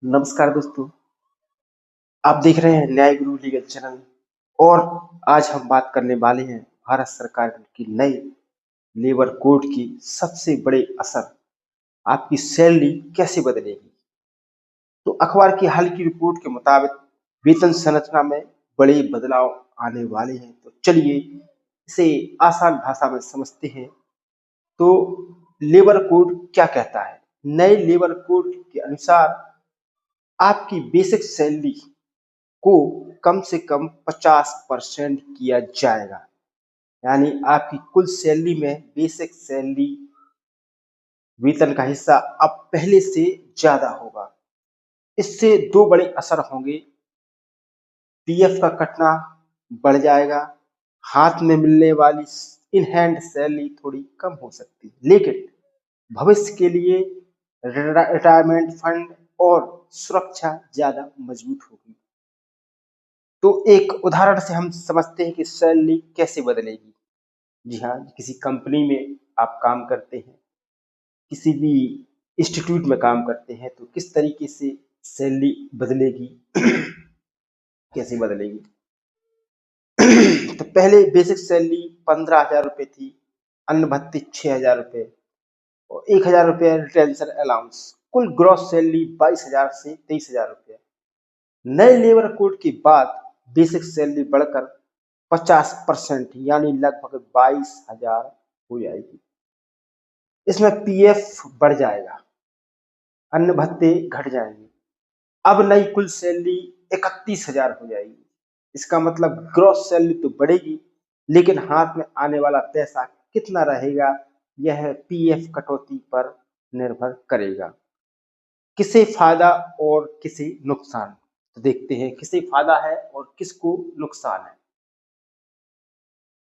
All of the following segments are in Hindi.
नमस्कार दोस्तों, आप देख रहे हैं न्याय गुरु लीगल चैनल। और आज हम बात करने वाले हैं भारत सरकार की नई लेबर कोड की सबसे बड़े असर, आपकी सैलरी कैसे बदलेगी। तो अखबार की हाल की रिपोर्ट के मुताबिक वेतन संरचना में बड़े बदलाव आने वाले हैं। तो चलिए इसे आसान भाषा में समझते हैं। तो लेबर कोड क्या कहता है? नए लेबर कोड के अनुसार आपकी बेसिक सैलरी को कम से कम 50% किया जाएगा। यानी आपकी कुल सैलरी में बेसिक सैलरी वेतन का हिस्सा अब पहले से ज्यादा होगा। इससे दो बड़े असर होंगे। पीएफ का कटना बढ़ जाएगा, हाथ में मिलने वाली इन हैंड सैलरी थोड़ी कम हो सकती है, लेकिन भविष्य के लिए रिटायरमेंट फंड और सुरक्षा ज्यादा मजबूत होगी। तो एक उदाहरण से हम समझते हैं कि सैलरी कैसे बदलेगी। जी हाँ, किसी कंपनी में आप काम करते हैं, किसी भी इंस्टीट्यूट में काम करते हैं, तो किस तरीके से सैलरी बदलेगी कैसे बदलेगी। तो पहले बेसिक सैलरी 15,000 रुपये थी, अन्न भत्ते 6,000 रुपये और 1,000 रुपये रिटेंशन अलाउंस। कुल ग्रॉस सैलरी 22,000 से 23,000 रुपये। नए लेबर कोड के बाद बेसिक सैलरी बढ़कर 50% यानी लगभग 22,000 हो जाएगी। इसमें पीएफ बढ़ जाएगा, अन्य भत्ते घट जाएंगे। अब नई कुल सैलरी 31,000 हो जाएगी। इसका मतलब ग्रॉस सैलरी तो बढ़ेगी, लेकिन हाथ में आने वाला पैसा कितना रहेगा यह पीएफ कटौती पर निर्भर करेगा। किसे फायदा और किसे नुकसान, तो देखते हैं किसे फायदा है और किसको नुकसान है।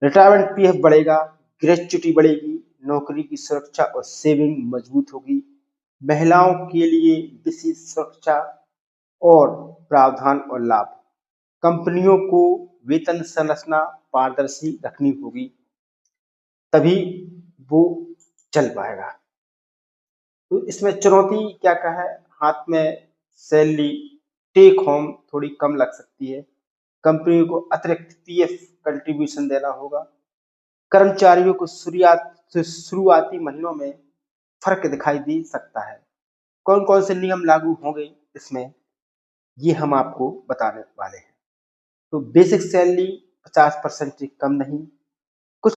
रिटायरमेंट पीएफ बढ़ेगा, ग्रेच्युटी बढ़ेगी, नौकरी की सुरक्षा और सेविंग मजबूत होगी। महिलाओं के लिए विशेष सुरक्षा और प्रावधान और लाभ। कंपनियों को वेतन संरचना पारदर्शी रखनी होगी, तभी वो चल पाएगा। तो इसमें चुनौती क्या क्या है? हाथ में सैलरी टेक होम थोड़ी कम लग सकती है। कंपनी को अतिरिक्त पीएफ कंट्रीब्यूशन देना होगा। कर्मचारियों को शुरुआती महीनों में फर्क दिखाई दे सकता है। कौन कौन से नियम लागू होंगे इसमें, ये हम आपको बताने वाले हैं। तो बेसिक सैलरी 50% से कम नहीं,